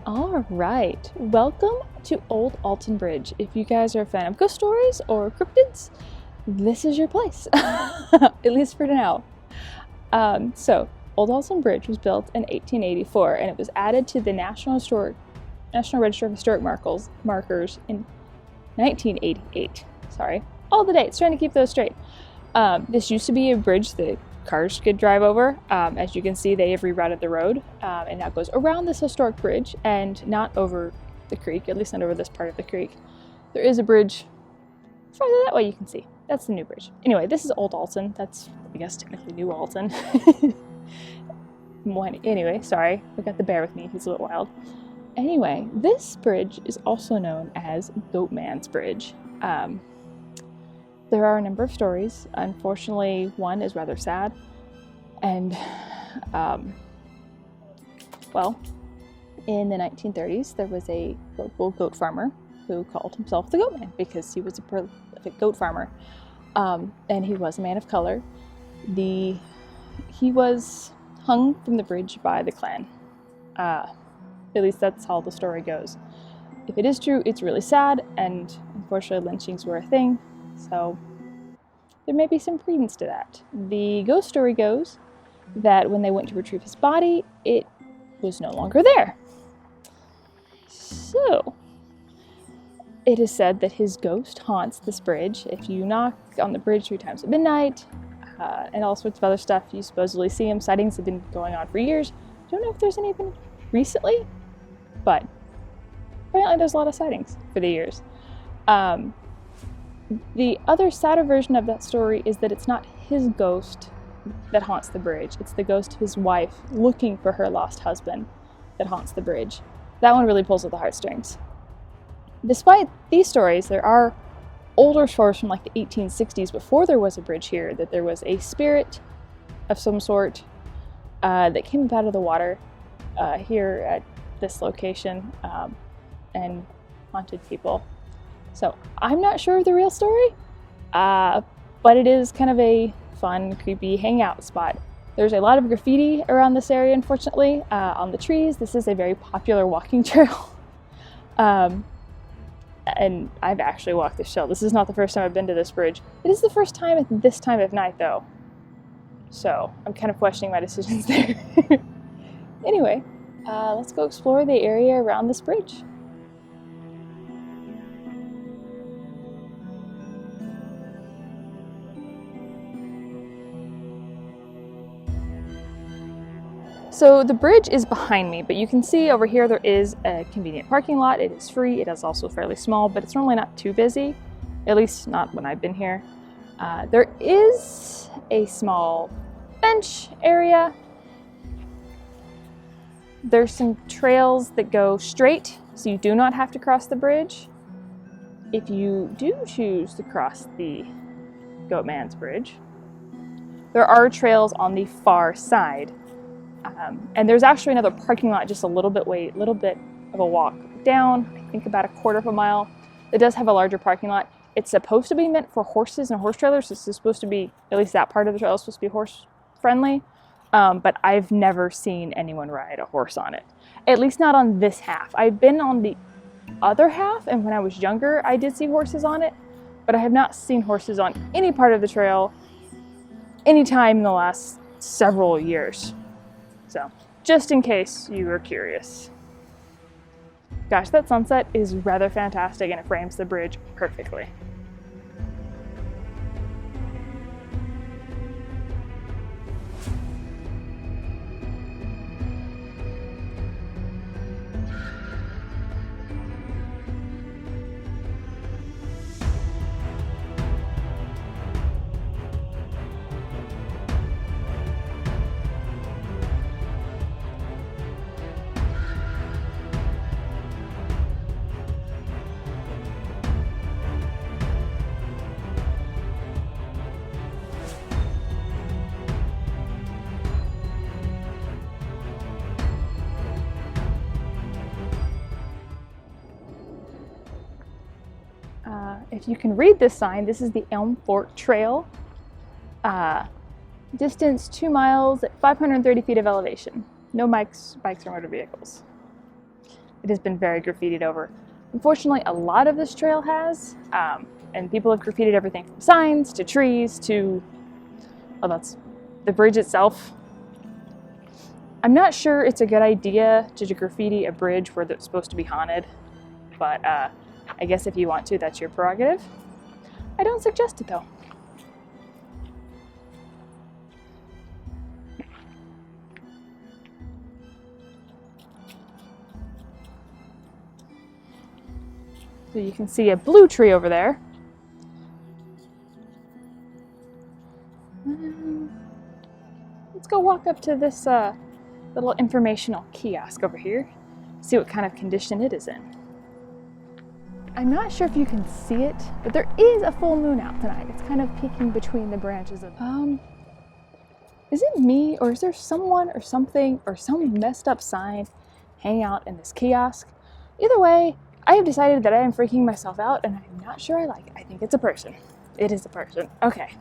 All right, welcome to Old Alton Bridge. If you guys are a fan of ghost stories or cryptids, this is your place, at least for now. So, Old Alton Bridge was built in 1884, and it was added to the National Register of Historic Markers in 1988. Sorry, all the dates, trying to keep those straight. This used to be a bridge that cars could drive over. As you can see, they have rerouted the road, and now goes around this historic bridge and not over the creek, at least not over this part of the creek. There is a bridge farther that way, you can see. That's the new bridge. Anyway, this is Old Alton. That's, I guess, technically New Alton. Anyway, sorry, we got the bear with me. He's a little wild. Anyway, this bridge is also known as Goatman's Bridge. There are a number of stories. Unfortunately, one is rather sad. And, well, in the 1930s, there was a local goat farmer who called himself the Goatman because he was a prolific goat farmer. And he was a man of color. He was hung from the bridge by the Klan. At least that's how the story goes. If it is true, it's really sad, and unfortunately lynchings were a thing. So there may be some credence to that. The ghost story goes that when they went to retrieve his body, it was no longer there. So it is said that his ghost haunts this bridge. If you knock on the bridge 3 times at midnight, and all sorts of other stuff, you supposedly see him. Sightings have been going on for years. Don't know if there's any even recently, but apparently there's a lot of sightings for the years. The other sadder version of that story is that it's not his ghost that haunts the bridge. It's the ghost of his wife looking for her lost husband that haunts the bridge. That one really pulls at the heartstrings. Despite these stories, there are older stories from like the 1860s, before there was a bridge here, that there was a spirit of some sort that came up out of the water here at this location and haunted people. So I'm not sure of the real story, but it is kind of a fun, creepy hangout spot. There's a lot of graffiti around this area, unfortunately, on the trees. This is a very popular walking trail. And I've actually walked this trail. This is not the first time I've been to this bridge. It is the first time at this time of night, though. So I'm kind of questioning my decisions there. Anyway, let's go explore the area around this bridge. So the bridge is behind me, but you can see over here there is a convenient parking lot. It is free. It is also fairly small, but it's normally not too busy, at least not when I've been here. There is a small bench area. There's some trails that go straight, so you do not have to cross the bridge. If you do choose to cross the Goatman's Bridge, there are trails on the far side. And there's actually another parking lot just a little bit of a walk down, I think about 1/4 mile. It does have a larger parking lot. It's supposed to be meant for horses and horse trailers. This is supposed to be, at least that part of the trail is supposed to be horse friendly. But I've never seen anyone ride a horse on it. At least not on this half. I've been on the other half, and when I was younger, I did see horses on it, but I have not seen horses on any part of the trail anytime in the last several years. So, just in case you were curious. Gosh, that sunset is rather fantastic, and it frames the bridge perfectly. If you can read this sign, this is the Elm Fork Trail. Distance 2 miles at 530 feet of elevation. No bikes or motor vehicles. it has been very graffitied over. Unfortunately, a lot of this trail has, and people have graffitied everything from signs to trees to, well, that's the bridge itself. I'm not sure it's a good idea to graffiti a bridge where it's supposed to be haunted, but I guess if you want to, that's your prerogative. I don't suggest it though. So you can see a blue tree over there. Let's go walk up to this little informational kiosk over here, see what kind of condition it is in. I'm not sure if you can see it, but there is a full moon out tonight. It's kind of peeking between the branches of is it me, or is there someone or something or some messed up sign hanging out in this kiosk? Either way, I have decided that I am freaking myself out, and I'm not sure I like it. I think it's a person. It is a person. Okay.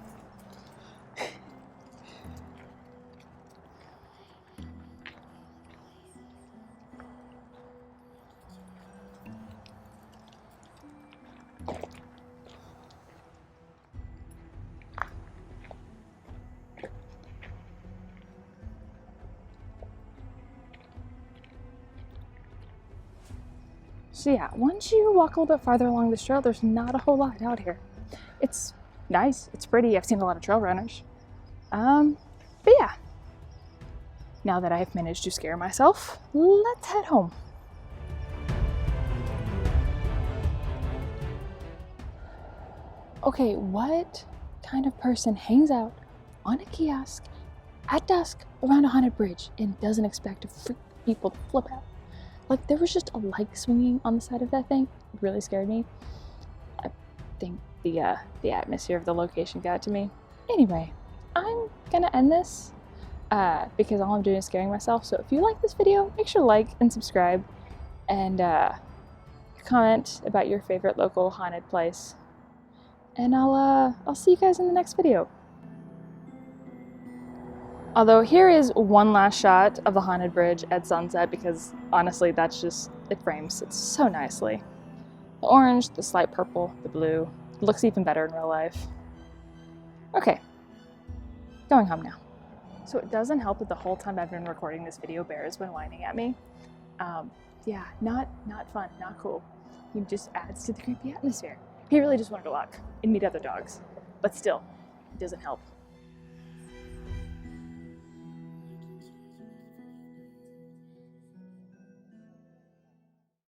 So yeah, once you walk a little bit farther along this trail, there's not a whole lot out here. It's nice, it's pretty, I've seen a lot of trail runners. But yeah, now that I've managed to scare myself, let's head home. Okay, what kind of person hangs out on a kiosk at dusk around a haunted bridge and doesn't expect to freak people to flip out? Like, there was just a light swinging on the side of that thing. It really scared me. I think the atmosphere of the location got to me. Anyway, I'm gonna end this because all I'm doing is scaring myself. So if you like this video, make sure to like and subscribe, and comment about your favorite local haunted place. And I'll see you guys in the next video. Although here is one last shot of the haunted bridge at sunset, because honestly, that's just, it frames it so nicely. The orange, the slight purple, the blue. It looks even better in real life. Okay, going home now. So it doesn't help that the whole time I've been recording this video, Bear has been whining at me. Yeah, not fun, not cool. He just adds to the creepy atmosphere. He really just wanted to walk and meet other dogs, but still, it doesn't help.